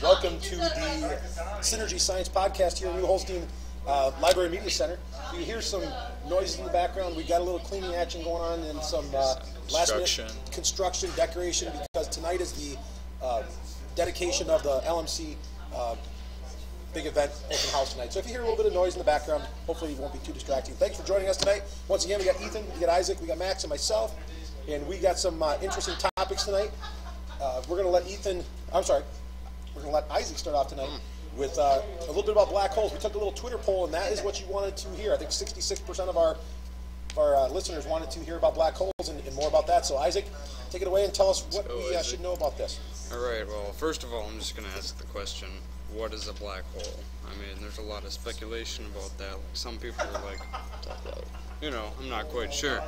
Welcome to the Synergy Science Podcast here at New Holstein Library Media Center. You hear some noises in the background. We got a little cleaning action going on and some last-minute construction, decoration, because tonight is the dedication of the LMC big event open house tonight. So if you hear a little bit of noise in the background, hopefully it won't be too distracting. Thanks for joining us tonight. Once again, we got Ethan, we got Isaac, we got Max and myself, and we got some interesting topics tonight. We're going to let we're going to let Isaac start off tonight with a little bit about black holes. We took a little Twitter poll, and that is what you wanted to hear. I think 66% of our listeners wanted to hear about black holes and more about that. So Isaac, take it away and tell us what we should know about this. All right, well, first of all, I'm just going to ask the question, what is a black hole? I mean, there's a lot of speculation about that. Like, some people are like, I'm not quite sure.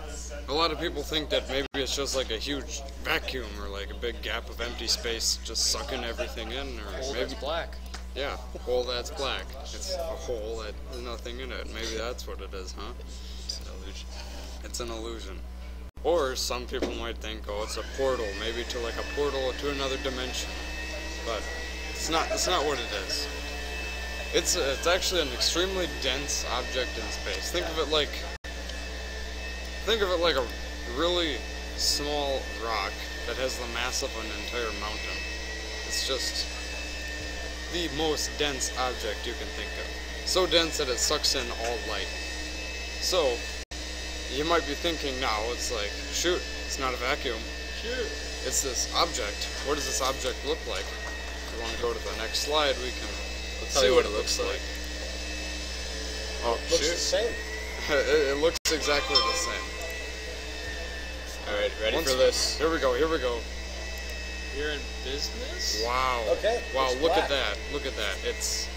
A lot of people think that maybe it's just like a huge vacuum or like a big gap of empty space just sucking everything in. Or hole maybe that's black. Yeah, hole that's black. It's a hole that has nothing in it. Maybe that's what it is, huh? It's an illusion. It's an illusion. Or some people might think, oh, it's a portal, maybe to like a portal to another dimension. But it's not what it is. It's actually an extremely dense object in space. Think of it like a really small rock that has the mass of an entire mountain. It's just the most dense object you can think of. So dense that it sucks in all light. So, you might be thinking now, it's like, shoot, it's not a vacuum. Shoot, it's this object. What does this object look like? If you want to go to the next slide, we can see what it looks like. Oh, It looks the same. It looks exactly the same. Alright, ready for this? Here we go. You're in business? Wow. Okay. Wow, it's look black. at that. Look at that. It's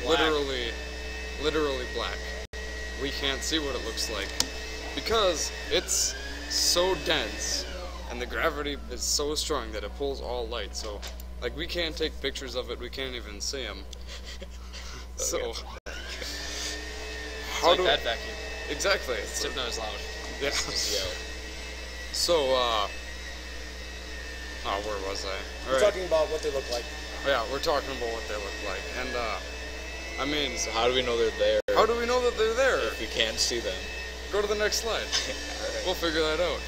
black. literally black. We can't see what it looks like because it's so dense and the gravity is so strong that it pulls all light. So, like, we can't take pictures of it. We can't even see them. So, It's like that vacuum. Exactly. Except not as loud. Yeah. So, where was I? We're talking about what they look like. Yeah, we're talking about what they look like. And, I mean... So how do we know they're there? How do we know that they're there? If we can't see them. Go to the next slide. Right. We'll figure that out.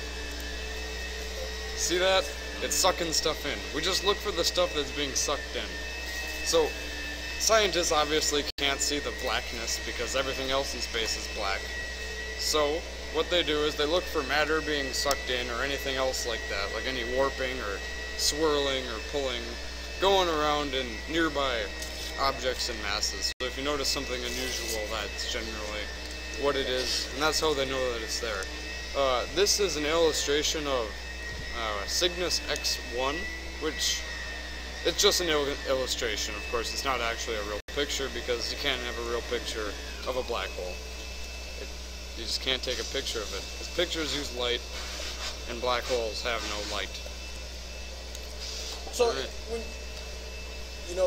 See that? It's sucking stuff in. We just look for the stuff that's being sucked in. So, scientists obviously can't see the blackness because everything else in space is black. So, what they do is they look for matter being sucked in or anything else like that, like any warping or swirling or pulling, going around in nearby objects and masses. So if you notice something unusual, that's generally what it is, and that's how they know that it's there. This is an illustration of Cygnus X1, which it's just an illustration. Of course, it's not actually a real picture because you can't have a real picture of a black hole. You just can't take a picture of it. Because pictures use light, and black holes have no light. So, when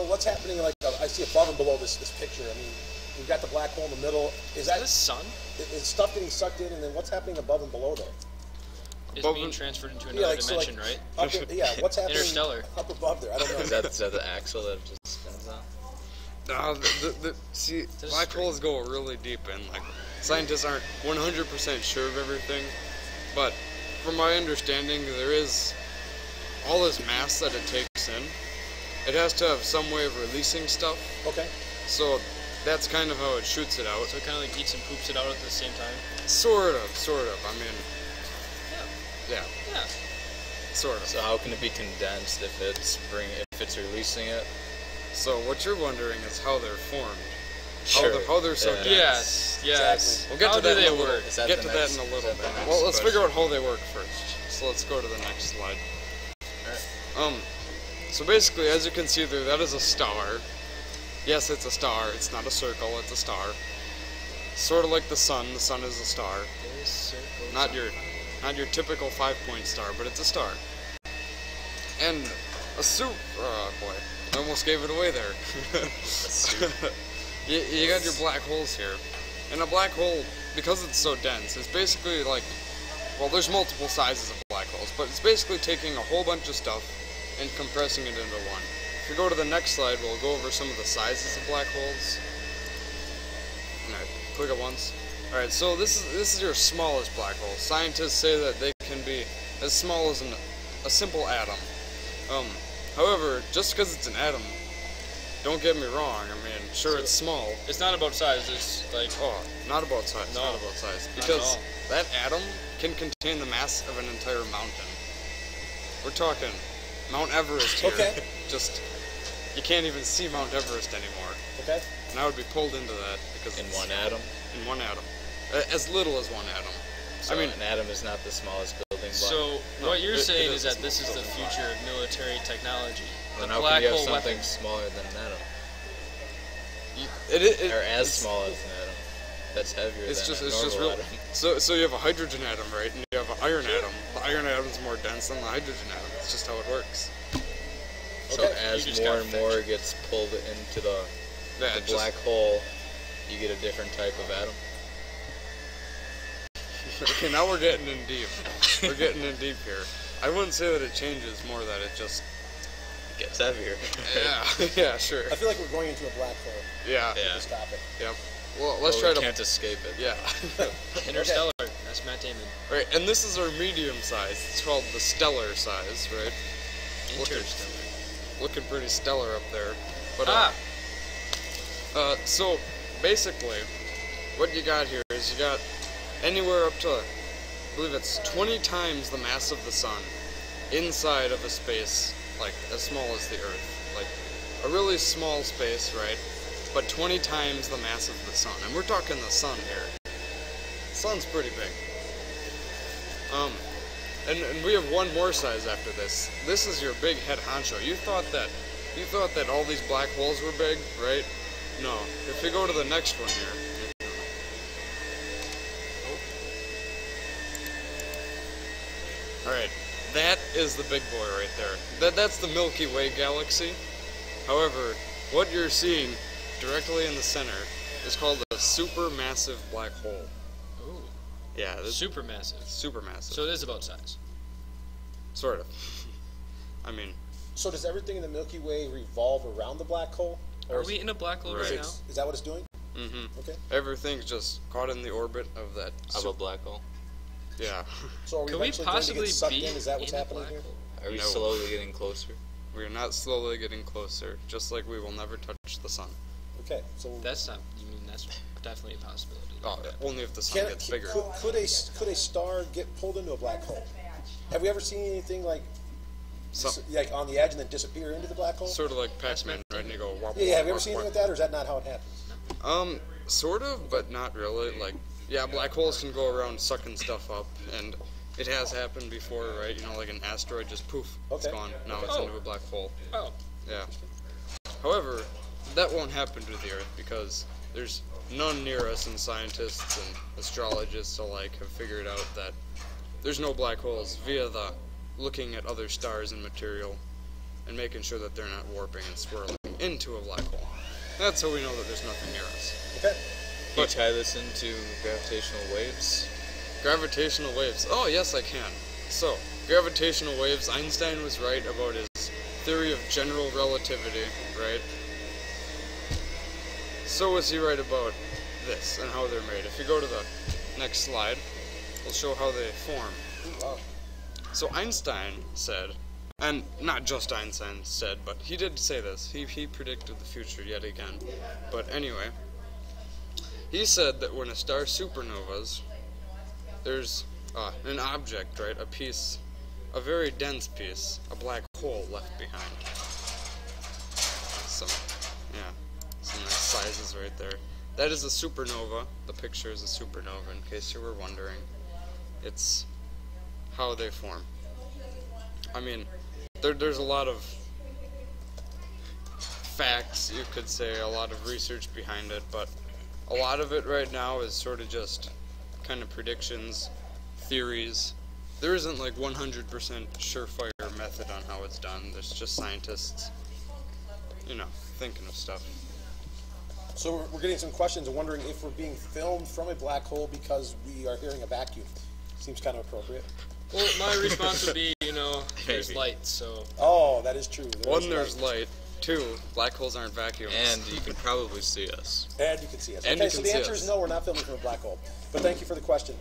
what's happening, like, I see above and below this picture. I mean, we've got the black hole in the middle. Is that the sun? Is stuff getting sucked in, and then what's happening above and below there? It's being transferred into another dimension, right? What's happening Interstellar. up above there? I don't know. Is that the axle that it just spins on? See, black holes go really deep in. Like, scientists aren't 100% sure of everything, but from my understanding, there is all this mass that it takes in. It has to have some way of releasing stuff. Okay. So that's kind of how it shoots it out. So it kind of like eats and poops it out at the same time? Sort of. I mean, yeah. Sort of. So how can it be condensed if it's releasing it? So what you're wondering is how they're formed. Sure. How they're so dense. Yes. We'll get How to that do they in a little. work? Get to that in a little bit. Well, let's figure out how they work first. So let's go to the next slide. Alright. So basically, as you can see there, that is a star. Yes, it's a star. It's not a circle. It's a star. Sort of like the sun. The sun is a star. Not your typical 5-point star, but it's a star. And a soup. Oh boy, I almost gave it away there. You got your black holes here, and a black hole, because it's so dense, is basically like, well, there's multiple sizes of black holes, but it's basically taking a whole bunch of stuff and compressing it into one. if we go to the next slide, we'll go over some of the sizes of black holes. Alright, click it once. Alright, so this is your smallest black hole. Scientists say that they can be as small as a simple atom. However, just because it's an atom, don't get me wrong, I mean, sure, it's small. It's not about size, it's like... Oh, not about size, no, not about size. Because that atom can contain the mass of an entire mountain. We're talking Mount Everest here. Okay. Just, you can't even see Mount Everest anymore. Okay. And I would be pulled into that because In one atom? In one atom. As little as one atom. So I mean, an atom is not the smallest building block. So what you're saying is that this is the future of military technology. Then The how black can you have hole something weapons. smaller than an atom? Or as it's small as an atom. That's heavier It's than just, a it's just normal real. atom. So you have a hydrogen atom, right? And you have an iron atom. The iron atom is more dense than the hydrogen atom. It's just how it works. So Okay. as You just more got and more gets pulled into the Yeah, black hole, you get a different type of atom. Okay, now we're getting in deep. We're getting in deep here. I wouldn't say that it changes, more that it just... It gets heavier. Yeah, yeah, sure. I feel like we're going into a black hole. Yeah, With this topic. yep. Well, let's Well, try we to... can't escape it. Yeah. Interstellar. That's Matt Damon. Right, and this is our medium size. It's called the stellar size, right? Interstellar. Looking pretty stellar up there. But, so, basically, what you got here is you got anywhere up to, I believe it's 20 times the mass of the sun inside of a space, like, as small as the Earth. Like, a really small space, right? But 20 times the mass of the sun. And we're talking the sun here. The sun's pretty big. And we have one more size after this. This is your big head honcho. You thought that all these black holes were big, right? No. If we go to the next one here. Alright, that is the big boy right there. That's the Milky Way galaxy. However, what you're seeing directly in the center is called a supermassive black hole. Ooh. Yeah, this Supermassive. supermassive. So it is about size. Sort of. I mean, So does everything in the Milky Way revolve around the black hole? Are we in a black hole right now? Is that what it's doing? mm-hmm. Okay. Everything's just caught in the orbit of that. Of a black hole. Yeah. So are we Could we eventually going to possibly get sucked be in? Is that what's in a happening black here? hole? Are we No. slowly getting closer? We are not slowly getting closer, just like we will never touch the sun. Okay. So That's not. You mean that's definitely a possibility. Oh, only if the sun gets bigger. could a star get pulled into a black hole? Have we ever seen anything like like on the edge and then disappear into the black hole? Sort of like Pac-Man, right? And you go. Wop, Yeah. Have you ever wop, seen wop. anything like that, or is that not how it happens? Sort of, but not really. Like, yeah, black holes can go around sucking stuff up, and it has happened before, right? You know, like an asteroid just poof, it's Okay. gone. Now Okay. it's into a black hole. Oh. Yeah. However, that won't happen to the Earth because there's none near us, and scientists and astrologists alike have figured out that there's no black holes via the looking at other stars and material and making sure that they're not warping and swirling into a black hole. That's how we know that there's nothing near us. Okay. Can you tie this into gravitational waves? Gravitational waves. Oh, yes, I can. So, gravitational waves, Einstein was right about his theory of general relativity, right? So was he right about this and how they're made. If you go to the next slide, we'll show how they form. Wow. So Einstein said, and not just Einstein said, but he did say this. He predicted the future yet again. But anyway, he said that when a star supernovas, there's an object, right, a piece, a very dense piece, a black hole left behind. Some nice sizes right there. That is a supernova. The picture is a supernova, in case you were wondering. It's how they form. I mean, there's a lot of facts, you could say, a lot of research behind it, but a lot of it right now is sort of just kind of predictions, theories. There isn't like 100% surefire method on how it's done. There's just scientists, thinking of stuff. So we're getting some questions and wondering if we're being filmed from a black hole because we are hearing a vacuum. Seems kind of appropriate. Well, my response would be, there's Maybe. light, so... Oh, that is true. One, there's light. 2, black holes aren't vacuums. And you can probably see us. And you can see us. And Okay, you so can the see answer us. is no, we're not filming from a black hole. But thank you for the question.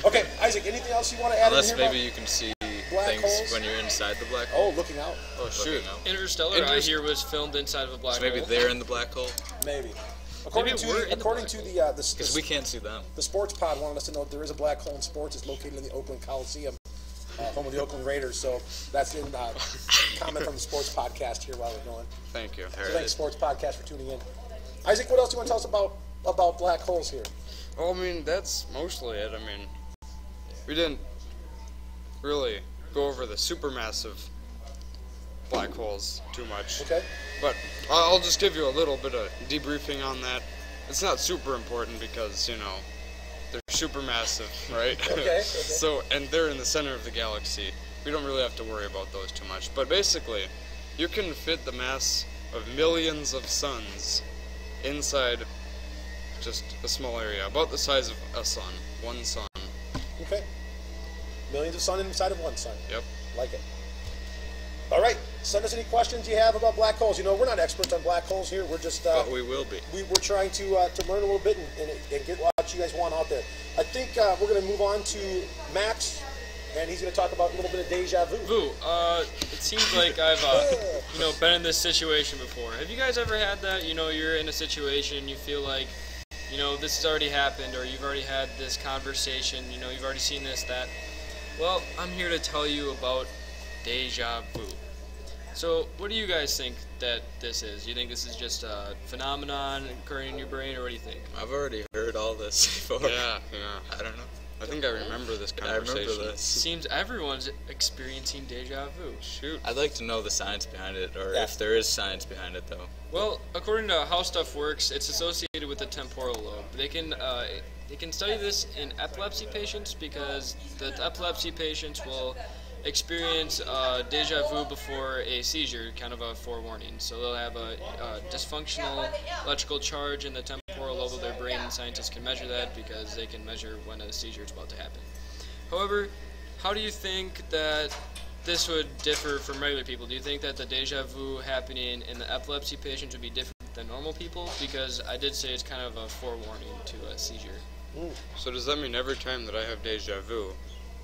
Okay, Isaac, anything else you want to add Unless in here maybe you can see black things holes? when you're inside the black hole. Oh, looking out. Oh, shoot. Interstellar, I hear, was filmed inside of a black So maybe hole. they're in the black hole? Maybe. According Maybe we're in to the the Because we can't see them. the sports pod wanted us to know there is a black hole in sports. It's located in the Oakland Coliseum, home of the Oakland Raiders. So that's in comment from the sports podcast here while we're going. Thank you. So thanks, sports podcast, for tuning in. Isaac, what else do you want to tell us about black holes here? Well, I mean, that's mostly it. I mean, we didn't really go over the supermassive black holes too much. Okay. But I'll just give you a little bit of debriefing on that. It's not super important because, you know, they're supermassive, right? Okay. So, and they're in the center of the galaxy. We don't really have to worry about those too much. But basically, you can fit the mass of millions of suns inside just a small area, about the size of a sun, one sun. Okay. Millions of sun inside of one sun. Yep. Like it. All right. Send us any questions you have about black holes. You know, we're not experts on black holes here. We're just But we will be. we're trying to learn a little bit and get what you guys want out there. I think we're going to move on to Max, and he's going to talk about a little bit of Déjà Vu. It seems like I've been in this situation before. Have you guys ever had that? You know, you're in a situation, you feel like, you know, this has already happened, or you've already had this conversation, you know, you've already seen this, that. Well, I'm here to tell you about Déjà Vu. So, what do you guys think that this is? Do you think this is just a phenomenon occurring in your brain, or what do you think? I've already heard all this before. Yeah. I don't know. I think I remember this I conversation. remember this. Seems everyone's experiencing déjà vu. Shoot. I'd like to know the science behind it, or Yeah. if there is science behind it, though. Well, according to how stuff works, it's associated with the temporal lobe. They can study this in epilepsy patients because the epilepsy patients will experience déjà vu before a seizure, kind of a forewarning. So they'll have a dysfunctional electrical charge in the temporal lobe of their brain, and scientists can measure that because they can measure when a seizure is about to happen. However, how do you think that this would differ from regular people? Do you think that the déjà vu happening in the epilepsy patients would be different than normal people? Because I did say it's kind of a forewarning to a seizure. So does that mean every time that I have déjà vu,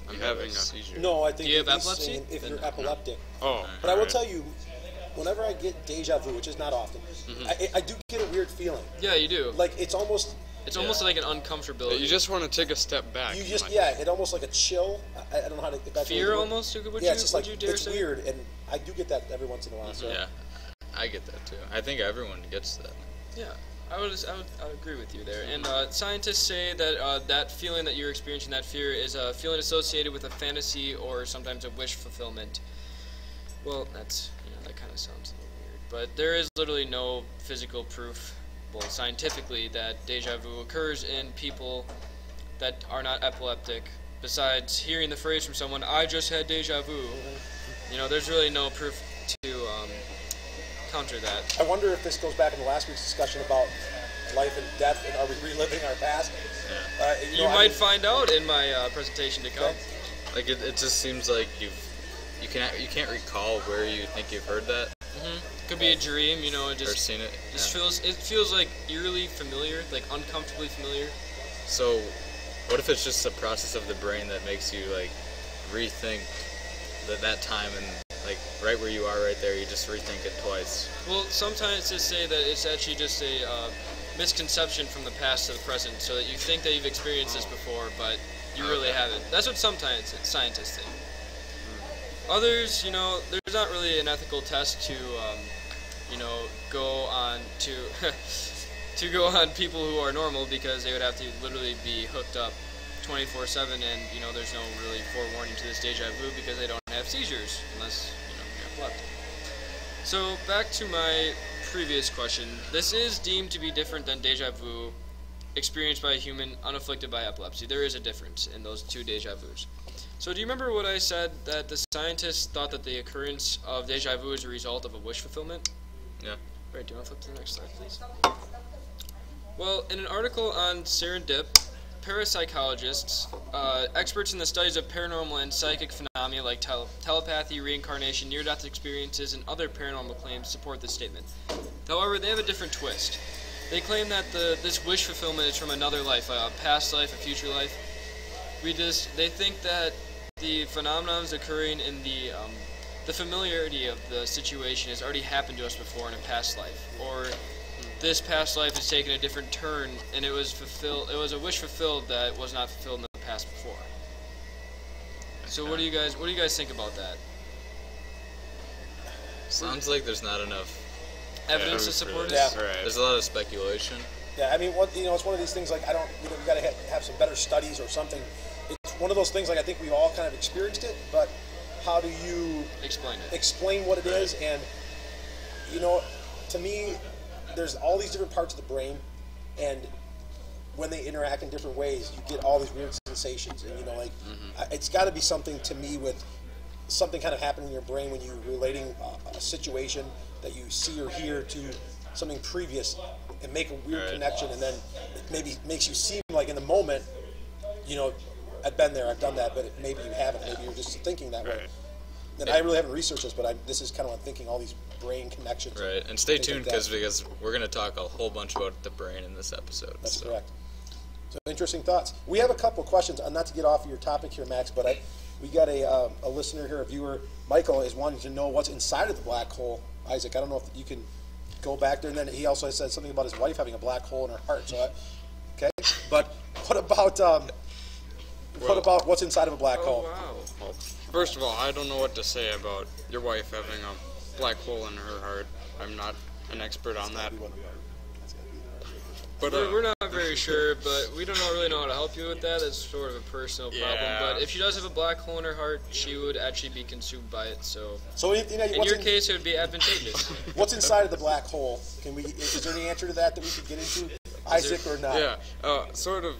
I'm having a seizure? No, I think Do you have he's epilepsy? saying if Then you're no. epileptic. Oh. But I will alright. tell you, whenever I get déjà vu, which is not often, I do get a weird feeling. Yeah, you do. Like it's almost like an uncomfortability. You just want to take a step back. it almost like a chill. I don't know how to. If that's Fear really almost. Would Yeah, you, it's just would like you dare it's say? weird, and I do get that every once in a while. So Yeah, I get that too. I think everyone gets that. Yeah, I would agree with you there. And scientists say that that feeling that you're experiencing, that fear, is a feeling associated with a fantasy or sometimes a wish fulfillment. Well, that kind of sounds a little weird, but there is literally no physical proof, well, scientifically, that déjà vu occurs in people that are not epileptic. Besides hearing the phrase from someone, "I just had déjà vu," there's really no proof to counter that. I wonder if this goes back into last week's discussion about life and death, and are we reliving our past? You might find out in my presentation to come. Like it just seems like you can't recall where you think you've heard that Could be a dream, it or just seen it. feels like eerily familiar, like uncomfortably familiar. So, what if it's just a process of the brain that makes you like rethink that time, and like right where you are right there, you just rethink it twice? Well, sometimes they say that it's actually just a misconception from the past to the present, so that you think that you've experienced this before, but you really haven't. That's what sometimes scientists think. Others, there's not really an ethical test to, go on to to go on people who are normal, because they would have to literally be hooked up 24/7, and there's no really forewarning to this déjà vu because they don't have seizures unless you're epileptic. So back to my previous question. This is deemed to be different than déjà vu experienced by a human unafflicted by epilepsy. There is a difference in those two déjà vus. So do you remember what I said, that the scientists thought that the occurrence of déjà vu is a result of a wish fulfillment? Yeah. Right, do you want to flip to the next slide, please? Well, in an article on Serendip, parapsychologists, experts in the studies of paranormal and psychic phenomena schizophrenia like telepathy, reincarnation, near-death experiences, and other paranormal claims support this statement. However, they have a different twist. They claim that this wish fulfillment is from another life, a past life, a future life. They think that the phenomenon is occurring in the familiarity of the situation has already happened to us before in a past life, or this past life has taken a different turn and it was a wish fulfilled that was not fulfilled in the past before. So what do you guys think about that? Sounds like there's not enough Evidence to support it? Yeah. Right. There's a lot of speculation. Yeah, I mean, it's one of these things like we got to have some better studies or something. It's one of those things like I think we all kind of experienced it, but how do you explain what it is? And to me, there's all these different parts of the brain, and when they interact in different ways, you get all these weird sensations. And it's got to be something to me with something kind of happening in your brain when you're relating a situation that you see or hear to something previous and make a weird connection, and then it maybe makes you seem like in the moment, I've been there, I've done that, but maybe you haven't. Maybe you're just thinking that way. And I really haven't researched this, but this is kind of what I'm thinking, all these brain connections. Right, and stay tuned because we're going to talk a whole bunch about the brain in this episode. That's correct. So interesting thoughts. We have a couple of questions, not to get off of your topic here, Max, but we got a listener here, a viewer. Michael is wanting to know what's inside of the black hole. Isaac, I don't know if you can go back there. And then he also said something about his wife having a black hole in her heart. So, okay. But what about what's inside of a black hole? Wow. Well, first of all, I don't know what to say about your wife having a black hole in her heart. I'm not an expert on that. But we're not very sure, but we don't really know how to help you with that. It's sort of a personal problem. Yeah. But if she does have a black hole in her heart, she would actually be consumed by it. So in your case, it would be advantageous. What's inside of the black hole? Is there any answer to that we could get into, Isaac, or not? Yeah, sort of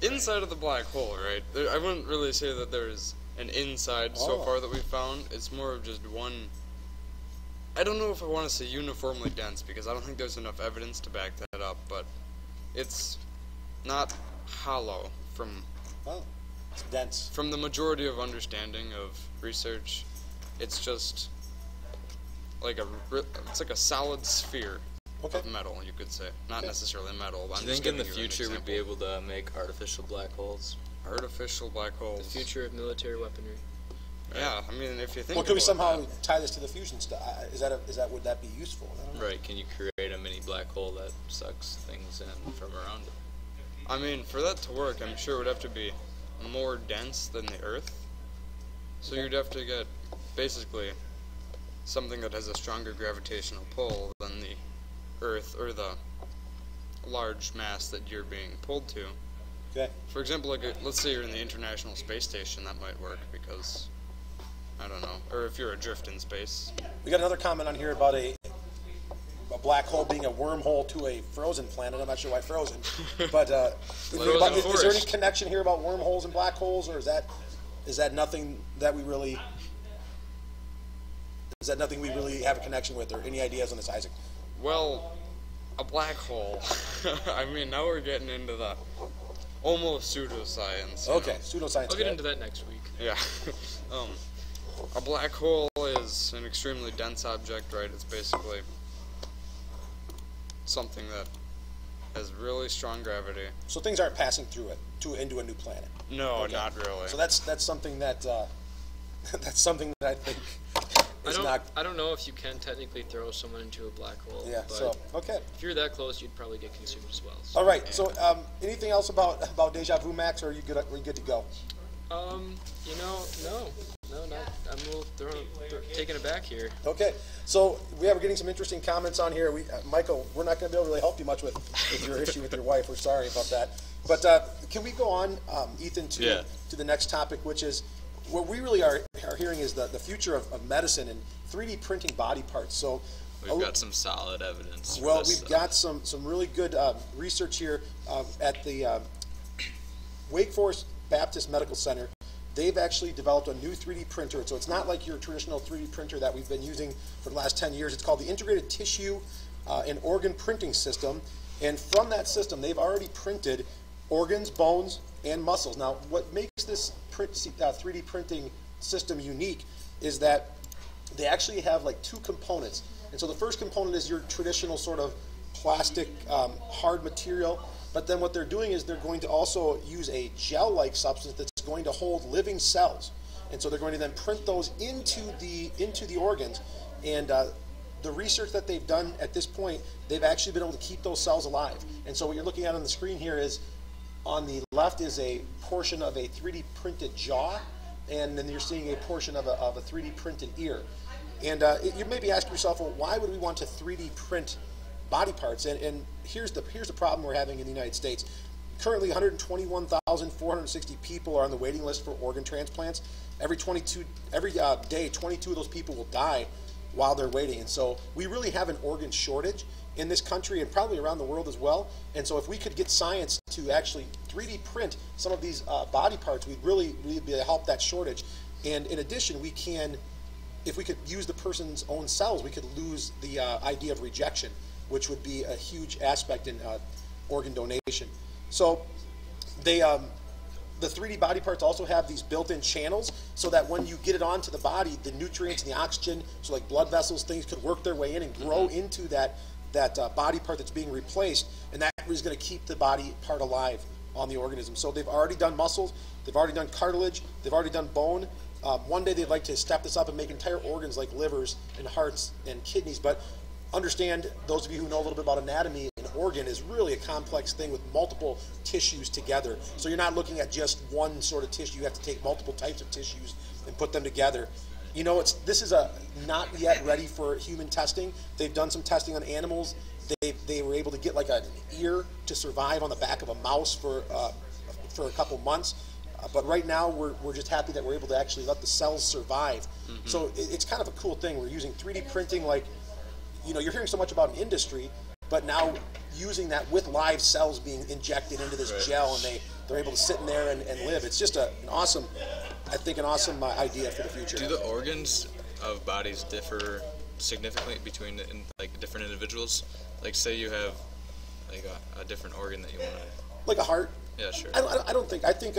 inside of the black hole, right? I wouldn't really say that there's an inside so far that we've found. It's more of just one. I don't know if I want to say uniformly dense because I don't think there's enough evidence to back that up, but it's not hollow it's dense. From the majority of understanding of research, it's just like a solid sphere of metal, you could say. Not necessarily metal. But Do you think in the future we'd be able to make artificial black holes? Artificial black holes. The future of military weaponry. Yeah, I mean, if you think. Well, could we somehow tie this to the fusion stuff? Would that be useful? Right? Can you create a mini black hole that sucks things in from around it? I mean, for that to work, I'm sure it would have to be more dense than the Earth. So you'd have to get basically something that has a stronger gravitational pull than the Earth or the large mass that you're being pulled to. Okay. For example, let's say you're in the International Space Station, that might work because. I don't know. Or if you're adrift in space. We got another comment on here about a black hole being a wormhole to a frozen planet. I'm not sure why frozen. But is there any connection here about wormholes and black holes, or is that nothing that we really have a connection with, or any ideas on this, Isaac? Well, a black hole. I mean, now we're getting into the almost pseudoscience. Okay, pseudoscience. I'll get into that next week. Yeah. A black hole is an extremely dense object, right? It's basically something that has really strong gravity. So things aren't passing through it into a new planet. No, not really. So that's something that that's something that I think is not. I don't know if you can technically throw someone into a black hole. Yeah. But So okay. if you're that close, you'd probably get consumed as well. So. All right. So anything else about Déjà Vu, Max, or are you good to go? No, not. I'm a little taken aback here. Okay, so we're getting some interesting comments on here. Michael, we're not going to be able to really help you much with your issue with your wife. We're sorry about that. But can we go on, Ethan, to the next topic, which is what we really are hearing is the future of medicine and 3D printing body parts. So we've got some solid evidence. Well, we've got some really good research here at the Wake Forest Baptist Medical Center. They've actually developed a new 3D printer. So it's not like your traditional 3D printer that we've been using for the last 10 years. It's called the Integrated Tissue and Organ Printing System. And from that system, they've already printed organs, bones, and muscles. Now, what makes this 3D printing system unique is that they actually have like two components. And so the first component is your traditional sort of plastic hard material, but then what they're doing is they're going to also use a gel-like substance that's going to hold living cells. And so they're going to then print those into the organs. And the research that they've done at this point, they've actually been able to keep those cells alive. And so what you're looking at on the screen here is, on the left is a portion of a 3D printed jaw, and then you're seeing a portion of a 3D printed ear. And you may be asking yourself, well, why would we want to 3D print body parts? And here's the problem we're having in the United States. Currently, 121,460 people are on the waiting list for organ transplants. Every day, 22 of those people will die while they're waiting. And so we really have an organ shortage in this country and probably around the world as well. And so if we could get science to actually 3D print some of these body parts, we'd really be able to help that shortage. And in addition, we can, if we could use the person's own cells, we could lose the idea of rejection, which would be a huge aspect in organ donation. So they, the 3D body parts also have these built-in channels so that when you get it onto the body, the nutrients and the oxygen, so like blood vessels, things could work their way in and grow into that body part that's being replaced, and that is going to keep the body part alive on the organism. So they've already done muscles, they've already done cartilage, they've already done bone. One day they'd like to step this up and make entire organs like livers and hearts and kidneys, but understand, those of you who know a little bit about anatomy, an organ is really a complex thing with multiple tissues together. So you're not looking at just one sort of tissue. You have to take multiple types of tissues and put them together. You know, this is not yet ready for human testing. They've done some testing on animals. They were able to get like an ear to survive on the back of a mouse for a couple months. But right now, we're just happy that we're able to actually let the cells survive. So it's kind of a cool thing. We're using 3D printing, like, you know, you're hearing so much about an industry, but now using that with live cells being injected into this gel, and they're able to sit in there and live. It's just an awesome idea for the future. Do the organs of bodies differ significantly between like different individuals? Like, say you have like a different organ that you want to... Like a heart? Yeah, sure. I think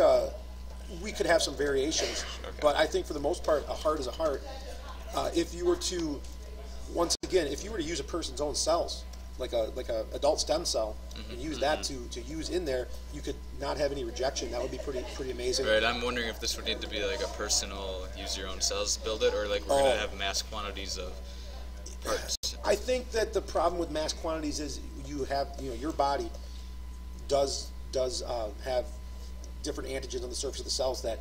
we could have some variations, but I think for the most part, a heart is a heart. If you were to, once again, if you were to use a person's own cells, like a adult stem cell, and use that to use in there, you could not have any rejection. That would be pretty amazing. Right. I'm wondering if this would need to be like a personal use your own cells build it, or like we're gonna have mass quantities of parts. I think that the problem with mass quantities is your body does have different antigens on the surface of the cells that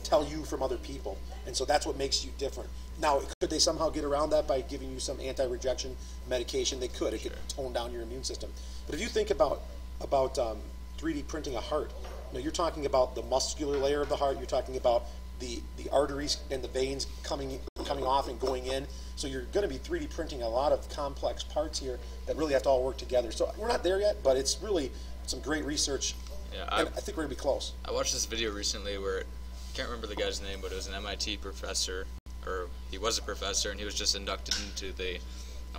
tell you from other people, and so that's what makes you different. Now, could they somehow get around that by giving you some anti-rejection medication? They could. It could tone down your immune system. But if you think about 3D printing a heart, you're talking about the muscular layer of the heart. You're talking about the arteries and the veins coming off and going in. So you're going to be 3D printing a lot of complex parts here that really have to all work together. So we're not there yet, but it's really some great research. Yeah, I think we're going to be close. I watched this video recently where, I can't remember the guy's name, but it was an MIT professor, or he was a professor, and he was just inducted into the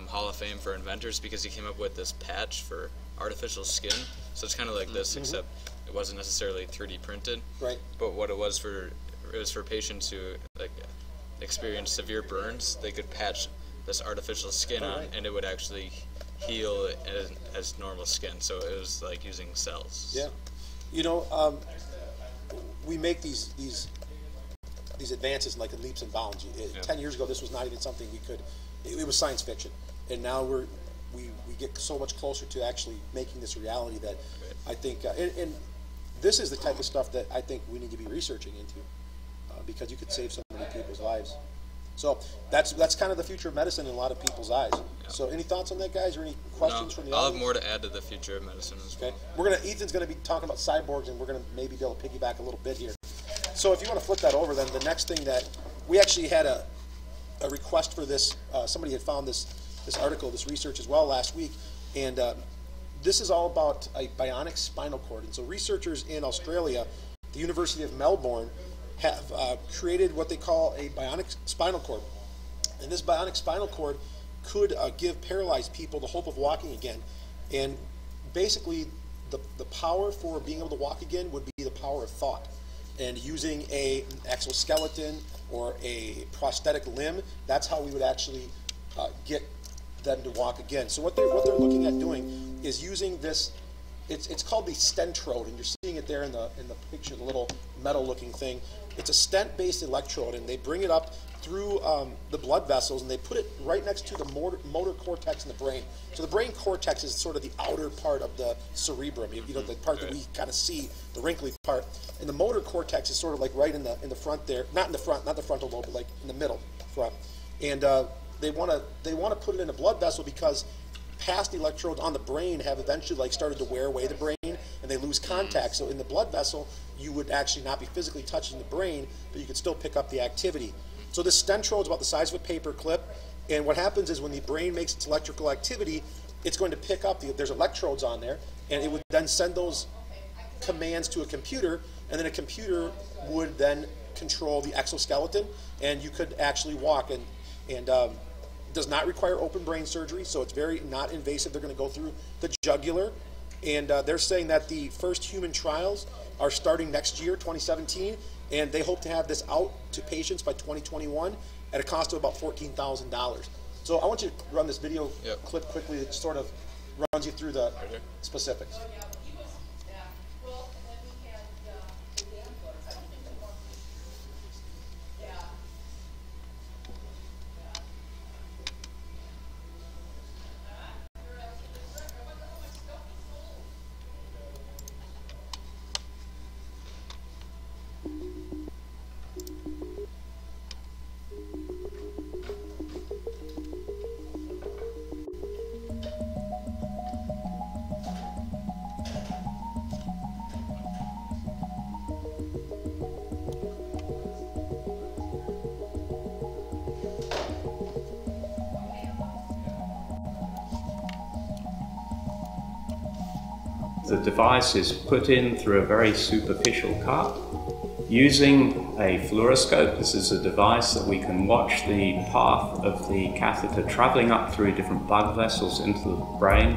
Hall of Fame for inventors because he came up with this patch for artificial skin. So it's kind of like this, except it wasn't necessarily 3D printed. Right. But what it was for patients who like experienced severe burns. They could patch this artificial skin on, and it would actually heal as normal skin. So it was like using cells. Yeah. We make these advances like in leaps and bounds. 10 years ago, this was not even something we could. It was science fiction, and now we get so much closer to actually making this reality that I think. And this is the type of stuff that I think we need to be researching into, because you could save so many people's lives. So that's kind of the future of medicine in a lot of people's eyes. Yeah. So any thoughts on that, guys, or any questions from the audience? I'll have more to add to the future of medicine as well. Okay. Ethan's going to be talking about cyborgs, and we're going to maybe be able to piggyback a little bit here. So if you want to flip that over, then the next thing that we actually had a request for this, somebody had found this article, this research as well last week, and this is all about a bionic spinal cord. And so researchers in Australia, the University of Melbourne, have created what they call a bionic spinal cord. And this bionic spinal cord could give paralyzed people the hope of walking again. And basically, the power for being able to walk again would be the power of thought. and using an exoskeleton or a prosthetic limb, that's how we would actually get them to walk again. So what they're looking at doing is using this. It's called the stentrode, and you're seeing it there in the picture, the little metal-looking thing. It's a stent-based electrode, and they bring it up through the blood vessels, and they put it right next to the motor cortex in the brain. So the brain cortex is sort of the outer part of the cerebrum, you know, the part that we kind of see, the wrinkly part. And the motor cortex is sort of like right in the front there, not the frontal lobe, but like in the middle front. And they want to put it in a blood vessel because past electrodes on the brain have eventually like started to wear away the brain, and they lose contact. So in the blood vessel, you would actually not be physically touching the brain, but you could still pick up the activity. So this stentrode is about the size of a paper clip, and what happens is when the brain makes its electrical activity, it's going to pick up, there's electrodes on there, and it would then send those commands to a computer, and then a computer would then control the exoskeleton, and you could actually walk. And does not require open brain surgery, so it's very not invasive. They're going to go through the jugular, and they're saying that the first human trials are starting next year, 2017, and they hope to have this out to patients by 2021 at a cost of about $14,000. So I want you to run this video clip quickly that sort of runs you through the specifics. The device is put in through a very superficial cut. Using a fluoroscope, this is a device that we can watch the path of the catheter traveling up through different blood vessels into the brain.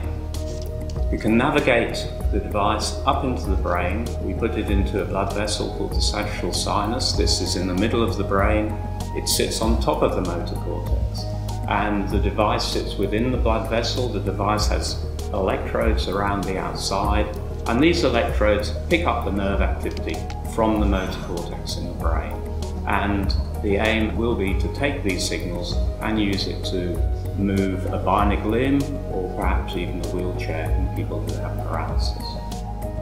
We can navigate the device up into the brain. We put it into a blood vessel called the sagittal sinus. This is in the middle of the brain. It sits on top of the motor cortex. And the device sits within the blood vessel. The device has electrodes around the outside, and these electrodes pick up the nerve activity from the motor cortex in the brain. And the aim will be to take these signals and use it to move a bionic limb or perhaps even a wheelchair in people who have paralysis.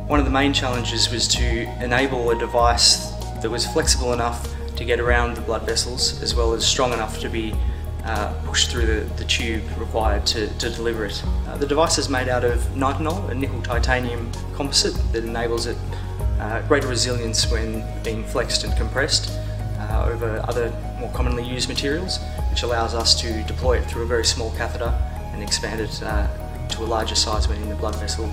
One of the main challenges was to enable a device that was flexible enough to get around the blood vessels as well as strong enough to be pushed through the tube required to deliver it. The device is made out of nitinol, a nickel titanium composite that enables it greater resilience when being flexed and compressed over other more commonly used materials, which allows us to deploy it through a very small catheter and expand it to a larger size when in the blood vessel.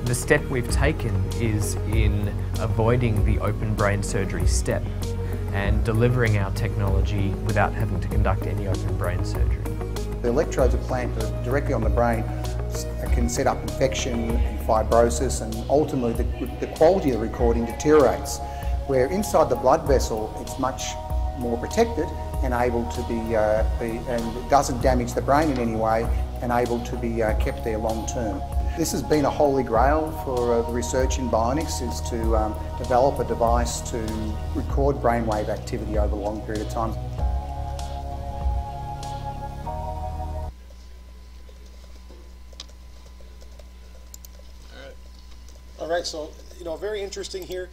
The step we've taken is in avoiding the open brain surgery step and delivering our technology without having to conduct any open brain surgery. The electrodes are planted directly on the brain, can set up infection and fibrosis, and ultimately the quality of the recording deteriorates. Where inside the blood vessel it's much more protected and able to be and it doesn't damage the brain in any way, and able to be kept there long term. This has been a holy grail for the research in bionics, is to develop a device to record brainwave activity over a long period of time. All right, so very interesting here,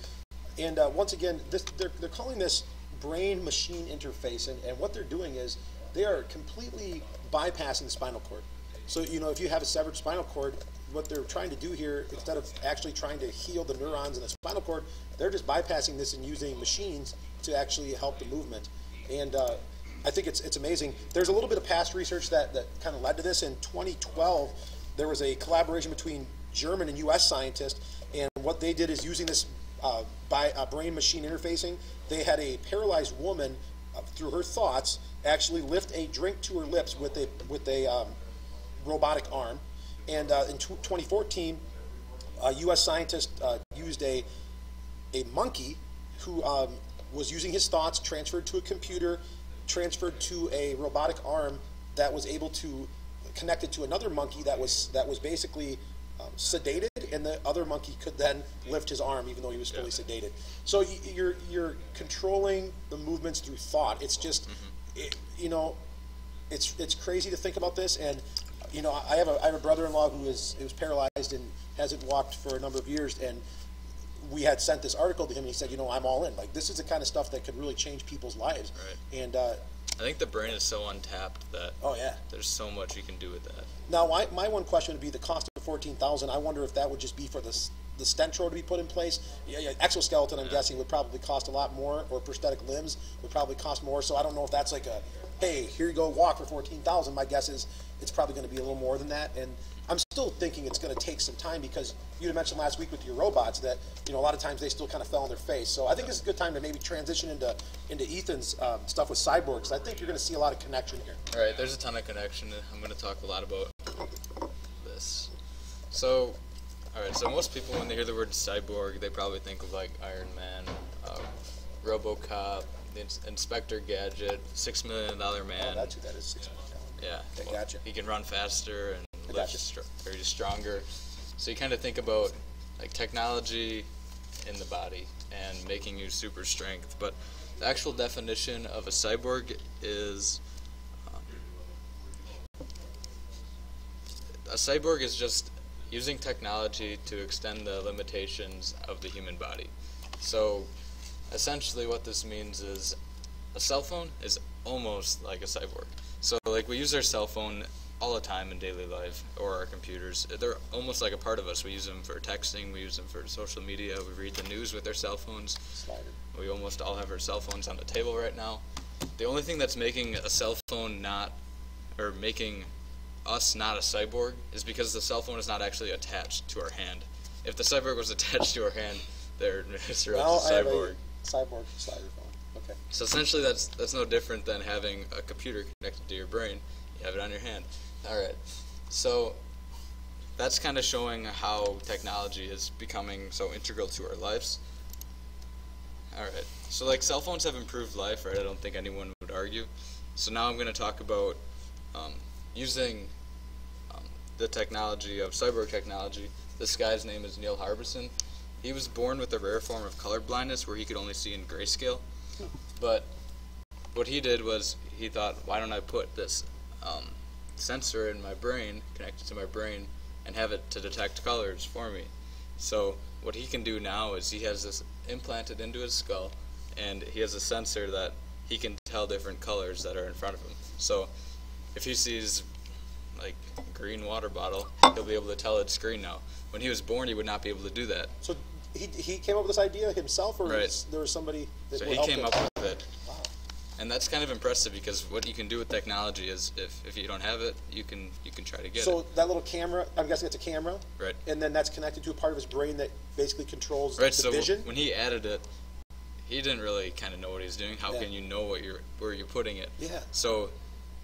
and once again, they're calling this brain-machine interface, and what they're doing is they are completely bypassing the spinal cord. So if you have a severed spinal cord, what they're trying to do here, instead of actually trying to heal the neurons in the spinal cord, they're just bypassing this and using machines to actually help the movement. And I think it's amazing. There's a little bit of past research that kind of led to this. In 2012, there was a collaboration between German and US scientists, and what they did is using this brain-machine interfacing, they had a paralyzed woman, through her thoughts, actually lift a drink to her lips with a robotic arm. And in 2014, U.S. scientists used a a monkey who was using his thoughts, transferred to a computer, transferred to a robotic arm that was able to connect it to another monkey that was basically sedated, and the other monkey could then lift his arm even though he was fully sedated. So you're controlling the movements through thought. It's just, it's crazy to think about this. And I have a brother-in-law who was paralyzed and hasn't walked for a number of years, and we had sent this article to him, and he said, I'm all in. Like, this is the kind of stuff that could really change people's lives. Right. And I think the brain is so untapped that there's so much you can do with that. Now, my one question would be the cost of $14,000. I wonder if that would just be for the stent to be put in place. Exoskeleton, I'm guessing, would probably cost a lot more, or prosthetic limbs would probably cost more. So I don't know if that's like hey, here you go, walk for $14,000. My guess is it's probably going to be a little more than that. And I'm still thinking it's going to take some time, because you had mentioned last week with your robots that a lot of times they still kind of fell on their face. So I think this is a good time to maybe transition into Ethan's stuff with Cyborgs. I think you're going to see a lot of connection here. All right, there's a ton of connection. I'm going to talk a lot about this. So, all right, so most people, when they hear the word cyborg, they probably think of like Iron Man, RoboCop, Inspector Gadget, $6 Million Man. Oh, that's who that is. $6 Million. Yeah, I gotcha. He can run faster and lift very stronger. So you kind of think about like technology in the body and making you super strength. But the actual definition of a cyborg is a cyborg is just using technology to extend the limitations of the human body. So essentially what this means is a cell phone is almost like a cyborg. So like we use our cell phone all the time in daily life, or our computers. They're almost like a part of us. We use them for texting, we use them for social media, we read the news with our cell phones. We almost all have our cell phones on the table right now. The only thing that's making a cell phone making us not a cyborg is because the cell phone is not actually attached to our hand. If the cyborg was attached to our hand, it's a cyborg. I have a cyborg slider phone. Okay. So essentially that's no different than having a computer connected to your brain. You have it on your hand. All right. So that's kind of showing how technology is becoming so integral to our lives. All right. So like cell phones have improved life, right? I don't think anyone would argue. So now I'm going to talk about using the technology of cyborg technology. This guy's name is Neil Harbison. He was born with a rare form of color blindness where he could only see in grayscale. But what he did was he thought, why don't I put this sensor in my brain, connected to my brain, and have it to detect colors for me. So what he can do now is he has this implanted into his skull, and he has a sensor that he can tell different colors that are in front of him. So if he sees like a green water bottle, he'll be able to tell it's green now. When he was born, he would not be able to do that. So he came up with this idea himself, or right. There was somebody that so helped he came him? up with it. Wow. And that's kind of impressive, because what you can do with technology is if you don't have it, you can try to get it. So that little camera, I'm guessing it's a camera, right? And then that's connected to a part of his brain that basically controls right, the so vision. When he added it, he didn't really kind of know what he was doing. How can you know where you're putting it? Yeah. So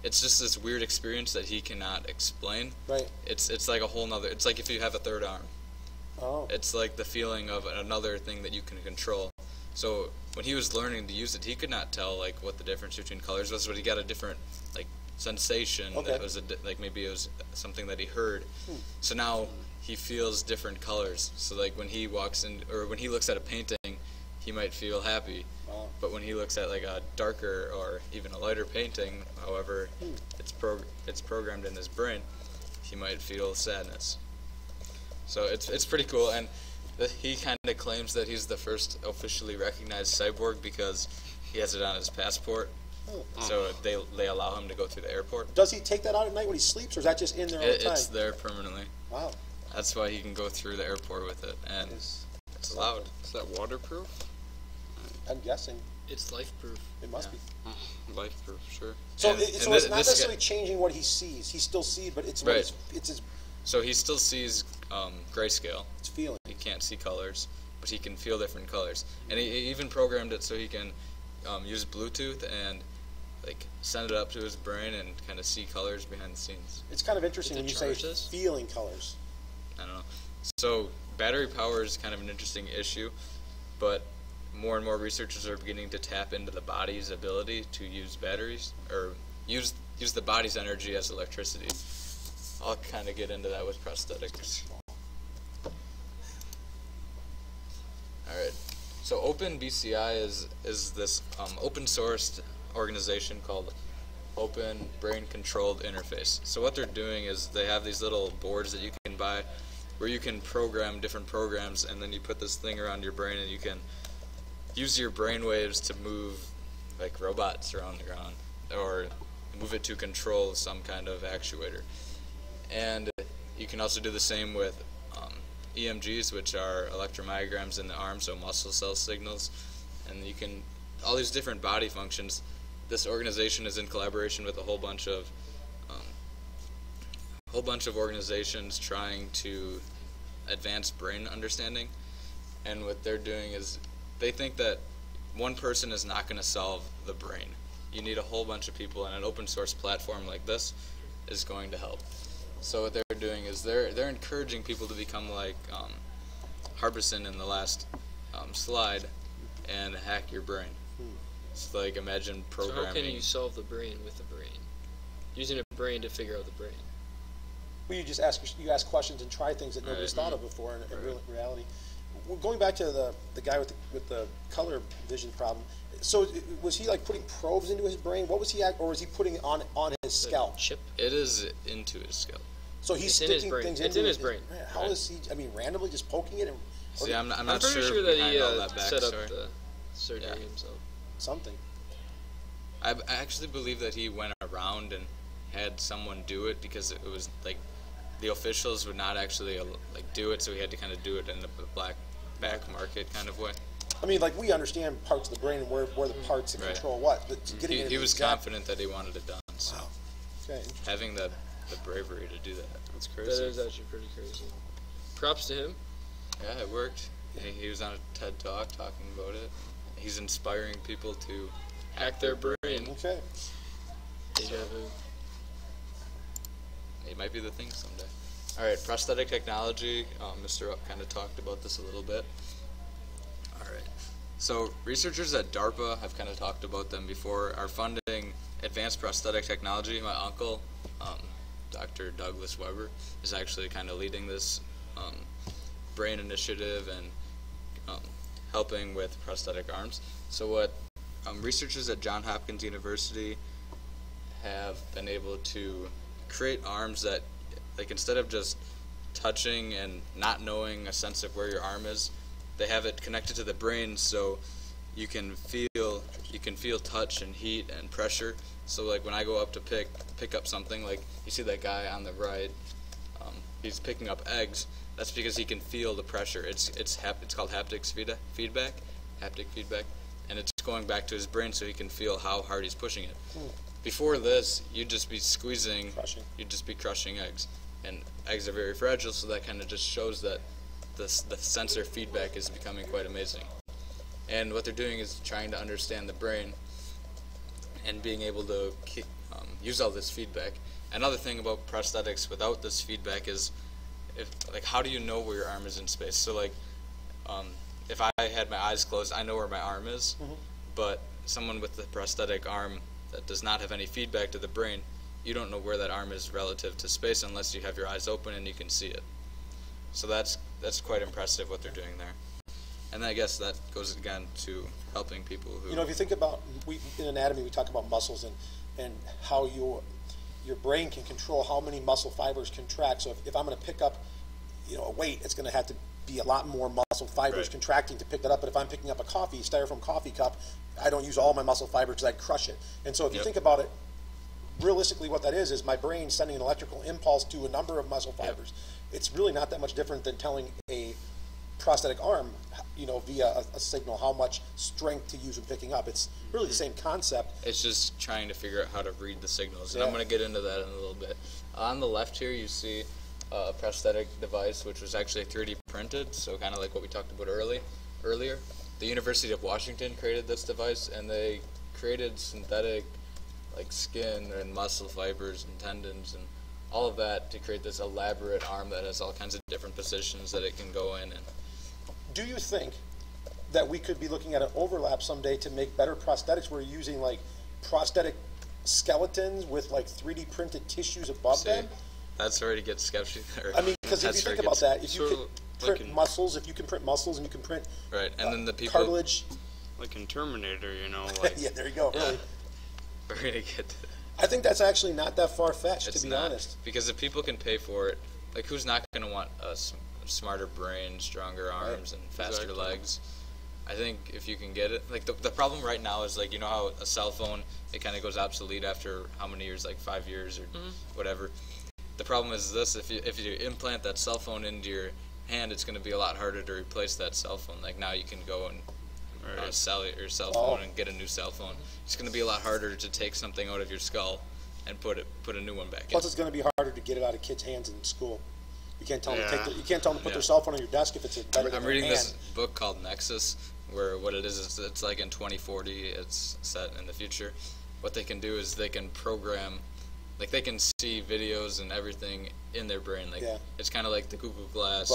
it's just this weird experience that he cannot explain. Right. It's like a whole nother. It's like if you have a third arm. Oh. It's like the feeling of another thing that you can control. So when he was learning to use it, he could not tell like what the difference between colors was, but he got a different like sensation. Okay. That was like maybe it was something that he heard. So now he feels different colors. So like when he walks in, or when he looks at a painting, he might feel happy. Wow. But when he looks at like a darker or even a lighter painting, however it's programmed in his brain, he might feel sadness. So it's pretty cool, and he kind of claims that he's the first officially recognized cyborg because he has it on his passport. So they allow him to go through the airport. Does he take that out at night when he sleeps, or is that just in there all the time? It's there permanently. Wow. That's why he can go through the airport with it, and it's allowed. Is that waterproof? I'm guessing. It's life-proof. It must be. Life-proof, sure. So, And it's not necessarily changing what he sees. He still sees, but it's right. It's his. So he still sees grayscale. It's feeling. He can't see colors, but he can feel different colors. And he even programmed it so he can use Bluetooth and like send it up to his brain and kind of see colors behind the scenes. It's kind of interesting when you say this? feeling colors. I don't know. So battery power is kind of an interesting issue. but more and more researchers are beginning to tap into the body's ability to use batteries, or use the body's energy as electricity. I'll kind of get into that with prosthetics. Alright, so OpenBCI is this open sourced organization called Open Brain Controlled Interface. So what they're doing is they have these little boards that you can buy where you can program different programs, and then you put this thing around your brain and you can use your brain waves to move like robots around the ground, or move it to control some kind of actuator. And you can also do the same with EMGs, which are electromyograms in the arm, so muscle cell signals, and you can, all these different body functions. This organization is in collaboration with a whole bunch of organizations trying to advance brain understanding. And what they're doing is they think that one person is not going to solve the brain. You need a whole bunch of people, and an open source platform like this is going to help. So what they're doing is they're encouraging people to become like Harbison in the last slide and hack your brain. It's like, imagine programming. So how can you solve the brain with the brain? Using a brain to figure out the brain. Well, you just ask questions and try things that nobody's thought of before in reality. Well, going back to the guy with the color vision problem. So was he like putting probes into his brain? What was he or was he putting it on his scalp? Chip. It is into his scalp. So he's sticking things into his brain. How is he? I mean, randomly just poking it? See, I'm not pretty sure that he set up the surgery himself. Something. I actually believe that he went around and had someone do it, because it was like the officials would not actually like do it, so he had to kind of do it in a black back market kind of way. I mean, like, we understand parts of the brain and where the parts that control what. But he was confident that he wanted it done. So okay. Having the bravery to do that, it's crazy. That is actually pretty crazy. Props to him. Yeah, it worked. He was on a TED Talk talking about it. He's inspiring people to hack their brain. Okay. Déjà vu. It might be the thing someday. All right, prosthetic technology. Mr. Up kind of talked about this a little bit. All right. So researchers at DARPA, I've kind of talked about them before, are funding advanced prosthetic technology. My uncle, Dr. Douglas Weber, is actually kind of leading this brain initiative and helping with prosthetic arms. So what researchers at Johns Hopkins University have been able to create arms that, like, instead of just touching and not knowing a sense of where your arm is, they have it connected to the brain, so you can feel touch and heat and pressure. So like when I go up to pick up something, like you see that guy on the right, he's picking up eggs. That's because he can feel the pressure. It's called haptic feedback, and it's going back to his brain so he can feel how hard he's pushing it. Before this, you'd just be squeezing, you'd just be crushing eggs, and eggs are very fragile, so that kind of just shows that the sensor feedback is becoming quite amazing. And what they're doing is trying to understand the brain and being able to use all this feedback. Another thing about prosthetics without this feedback is, how do you know where your arm is in space? So like, if I had my eyes closed, I know where my arm is, but someone with the prosthetic arm that does not have any feedback to the brain, you don't know where that arm is relative to space unless you have your eyes open and you can see it. So that's quite impressive what they're doing there. And I guess that goes again to helping people who... You know, if you think about, in anatomy we talk about muscles and how your brain can control how many muscle fibers contract. So if I'm going to pick up, a weight, it's going to have to be a lot more muscle fibers contracting to pick that up. But if I'm picking up a styrofoam coffee cup, I don't use all my muscle fibers because I'd crush it. And so if you think about it, realistically what that is my brain sending an electrical impulse to a number of muscle fibers. It's really not that much different than telling a prosthetic arm, via a signal how much strength to use when picking up. It's really the same concept. It's just trying to figure out how to read the signals, and I'm going to get into that in a little bit. On the left here, you see a prosthetic device which was actually 3D printed, so kind of like what we talked about earlier. The University of Washington created this device, and they created synthetic like skin and muscle fibers and tendons and all of that to create this elaborate arm that has all kinds of different positions that it can go in. And do you think that we could be looking at an overlap someday to make better prosthetics? We're using like prosthetic skeletons with like 3D printed tissues above them. That's where it gets sketchy. I mean, because if you think about that, if you So, could print muscles, if you can print muscles and you can print right, and then the people cartilage. like in Terminator, you know, like Yeah, there you go. Yeah. Really. we're gonna get to that. I think that's actually not that far fetched, It's to be not, honest. because if people can pay for it, like who's not gonna want a smarter brain, stronger arms, and faster Exactly. legs? I think if you can get it, like the problem right now is like, you know how a cell phone, it kind of goes obsolete after how many years, like 5 years or whatever. The problem is this: if you implant that cell phone into your hand, it's going to be a lot harder to replace that cell phone. Like now you can go and sell your cell phone and get a new cell phone. It's going to be a lot harder to take something out of your skull and put a new one back Plus, in. it's going to be harder to get it out of kids' hands in school. You can't tell them to Yeah. you can't tell them to put their cell phone on your desk if it's embedded in I'm their reading hand. this book called Nexus, where what it is it's like in 2040, it's set in the future. What they can do is they can program, like they can see videos and everything in their brain. Like it's kind of like the Google Glass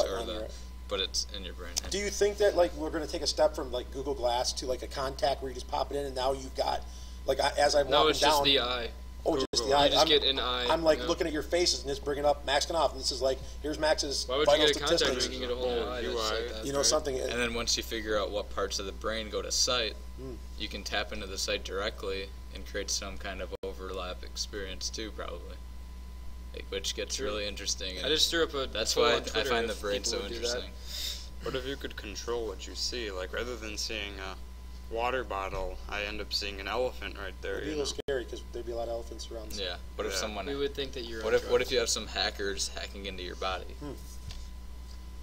but it's in your brain. Do you think that like we're going to take a step from like Google Glass to like a contact where you just pop it in and now you've got like as I'm No, walking it's down. just the eye. Oh, just the You eye. just get an eye. I'm like yeah. looking at your faces and it's bringing up Max Knopf, and this is like here's Max's Why would you vital get a contact statistics. when you can get a whole Yeah, eye? UI, That's like that, You know right? something. And then once you figure out what parts of the brain go to sight, you can tap into the sight directly and create some kind of overlap experience too, probably. Like, which gets really interesting. I just threw up a. That's poll why on I Twitter find the if brain people so would do that. interesting. what if you could control what you see? Like rather than seeing a water bottle, I end up seeing an elephant right there. It'd be a You know? little scary because there'd be a lot of elephants around. Yeah. What if Yeah. someone? We would think that you're. What on if drugs. you have some hackers hacking into your body?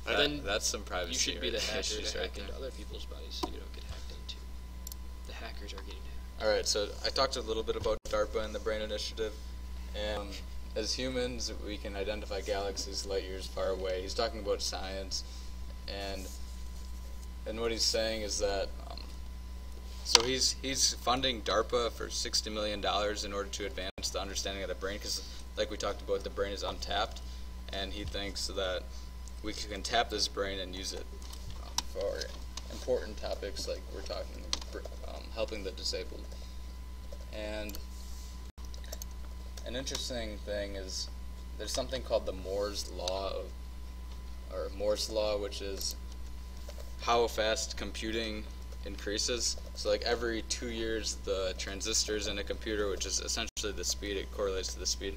Then That's some privacy. You should be the hacker issues to right hack there. into other people's bodies so you don't get hacked into. The hackers are getting hacked. All right, so I talked a little bit about DARPA and the Brain Initiative, and as humans, we can identify galaxies light years far away. He's talking about science, and what he's saying is that, so he's funding DARPA for $60 million in order to advance the understanding of the brain, because like we talked about, the brain is untapped, and he thinks that we can tap this brain and use it for important topics like we're talking, helping the disabled. And an interesting thing is there's something called the Moore's Law, which is how fast computing increases. So like every 2 years, the transistors in a computer, which is essentially the speed, it correlates to the speed,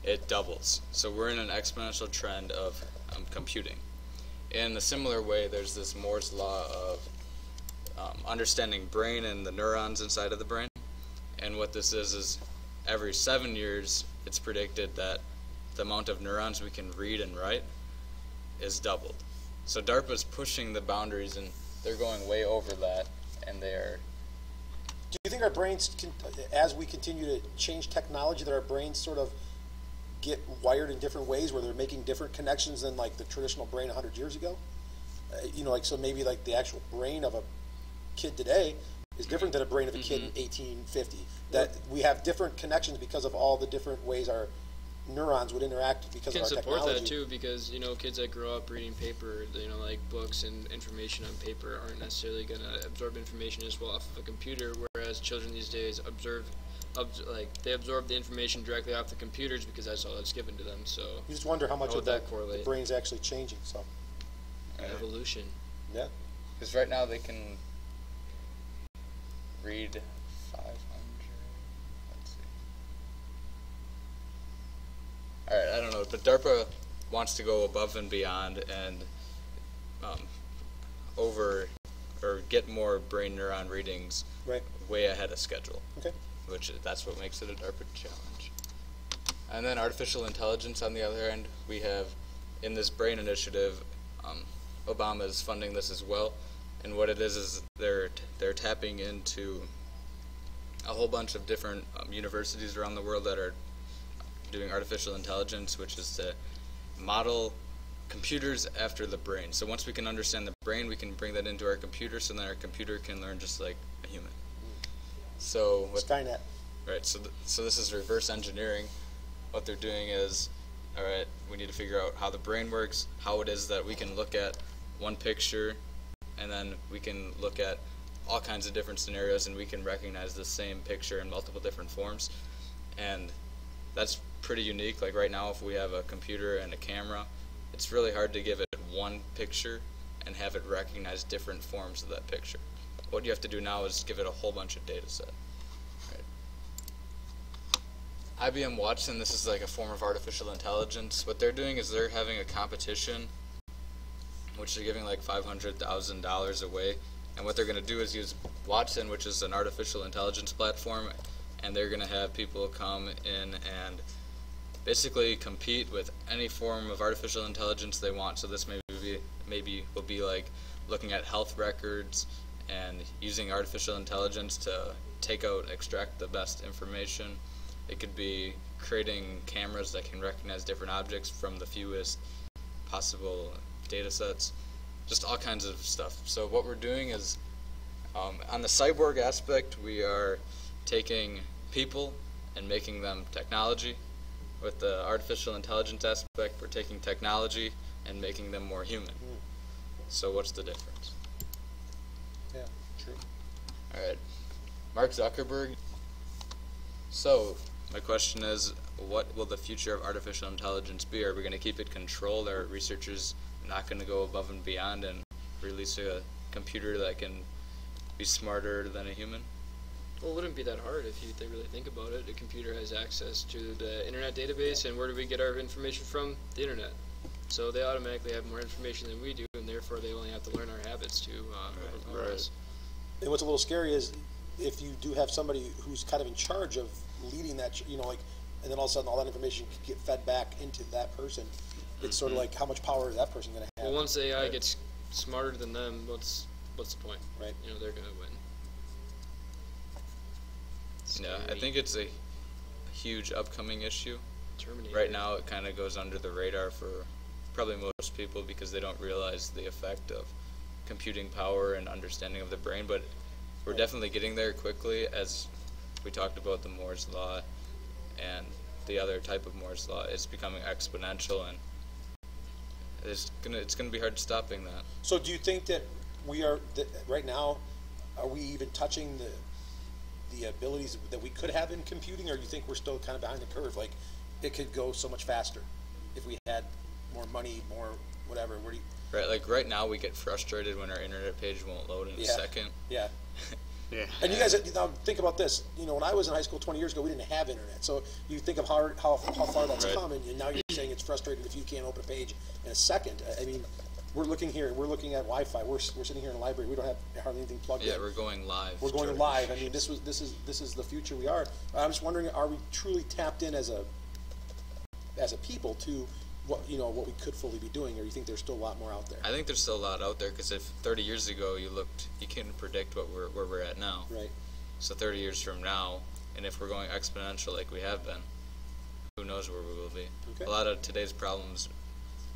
it doubles. So we're in an exponential trend of computing. In a similar way, there's this Moore's Law of understanding brain and the neurons inside of the brain. And what this is every 7 years, it's predicted that the amount of neurons we can read and write is doubled. So DARPA's pushing the boundaries, and they're going way over that, and they're... Do you think our brains, as we continue to change technology, that our brains sort of get wired in different ways where they're making different connections than like the traditional brain 100 years ago? So maybe like the actual brain of a kid today is different than a brain of a kid in 1850. That we have different connections because of all the different ways our neurons would interact because You of can our support technology. that too, because kids that grow up reading paper, like books and information on paper, aren't necessarily going to absorb information as well off of a computer. Whereas children these days they absorb the information directly off the computers because that's all that's given to them. So You just wonder how much how of would that the correlate? brain's actually changing. So Evolution. yeah, Because right now they can read 500... Let's see. Alright, I don't know, but DARPA wants to go above and beyond and get more brain neuron readings right. way ahead of schedule. Okay. That's what makes it a DARPA challenge. And then artificial intelligence, on the other end, we have in this brain initiative, Obama is funding this as well. And what it is they're tapping into a whole bunch of different universities around the world that are doing artificial intelligence, which is to model computers after the brain. So once we can understand the brain, we can bring that into our computer, so then our computer can learn just like a human. So Skynet. right, so this is reverse engineering. What they're doing is, all right, we need to figure out how the brain works, how it is that we can look at one picture and then we can look at all kinds of different scenarios, and we can recognize the same picture in multiple different forms, and that's pretty unique. Like right now, if we have a computer and a camera, it's really hard to give it one picture and have it recognize different forms of that picture. What you have to do now is give it a whole bunch of data set. Right. IBM Watson, this is like a form of artificial intelligence. What they're doing is they're having a competition, which they're giving like $500,000 away. And what they're going to do is use Watson, which is an artificial intelligence platform, and they're going to have people come in and basically compete with any form of artificial intelligence they want. So this maybe will be like looking at health records and using artificial intelligence to extract the best information. It could be creating cameras that can recognize different objects from the fewest possible data sets. Just all kinds of stuff. So what we're doing is, on the cyborg aspect, we are taking people and making them technology. With the artificial intelligence aspect, we're taking technology and making them more human. So what's the difference? Yeah, true. All right, Mark Zuckerberg. So my question is, what will the future of artificial intelligence be? Are we going to keep it controlled? Are researchers not going to go above and beyond and release a computer that can be smarter than a human? Well, it wouldn't be that hard if they really think about it. A computer has access to the internet database, and where do we get our information from? The internet. So they automatically have more information than we do, and therefore they only have to learn our habits to overpower us. And what's a little scary is if you do have somebody who's kind of in charge of leading that, and then all of a sudden all that information could get fed back into that person. It's sort of like, how much power is that person going to have? Well, once AI gets smarter than them, what's the point? Right. They're going to win. Yeah, I think it's a huge upcoming issue. Terminator. Right now it kind of goes under the radar for probably most people because they don't realize the effect of computing power and understanding of the brain, but we're definitely getting there quickly, as we talked about the Moore's Law and the other type of Moore's Law. It's becoming exponential, and it's gonna be hard stopping that. So do you think that right now, are we even touching the abilities that we could have in computing, or do you think we're still kind of behind the curve? Like, it could go so much faster if we had more money, more whatever. Right, like right now we get frustrated when our internet page won't load in a second. Yeah. Yeah. And you guys, now think about this. When I was in high school 20 years ago, we didn't have internet. So you think of how far that's come, and now you're saying it's frustrating if you can't open a page in a second. I mean, we're looking at Wi-Fi. We're sitting here in a library. We don't have hardly anything plugged in. Yeah, we're going live. We're going live. I mean, this is the future we are. I'm just wondering, are we truly tapped in as a people to what we could fully be doing, or you think there's still a lot more out there? I think there's still a lot out there, because if 30 years ago you couldn't predict where we're at now. Right. So 30 years from now, and if we're going exponential like we have been, who knows where we will be? Okay. A lot of today's problems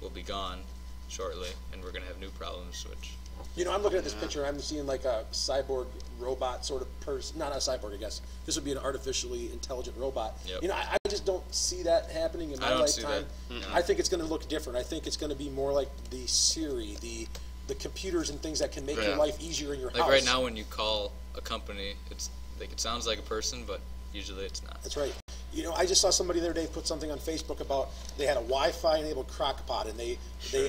will be gone shortly, and we're going to have new problems, which... I'm looking at this picture, and I'm seeing like a cyborg robot sort of person. Not a cyborg, I guess. This would be an artificially intelligent robot. Yep. I just don't see that happening in my lifetime. I think it's going to look different. I think it's going to be more like the Siri, the computers and things that can make your life easier in your house. Like right now when you call a company, it sounds like a person, but usually it's not. That's right. I just saw somebody the other day put something on Facebook about they had a Wi-Fi enabled crock pot, and they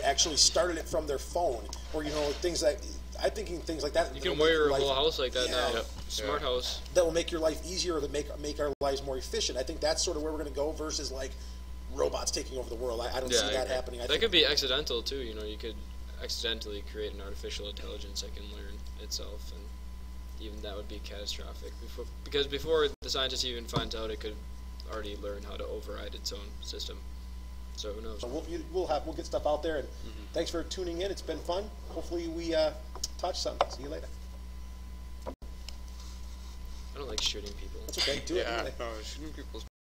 actually started it from their phone, or things like I'm thinking things like that. You can wire a whole house like that now. Yep. Smart house. That will make your life easier, or to make our lives more efficient. I think that's sort of where we're going to go versus like robots taking over the world. I don't see that happening. That could be accidental too. You could accidentally create an artificial intelligence that can learn itself, and even that would be catastrophic. Because before the scientist even finds out, it could already learn how to override its own system. So who knows? So we'll get stuff out there, and thanks for tuning in. It's been fun. Hopefully we touch something. See you later. I don't like shooting people. That's okay. Do it anyway. No, shooting people's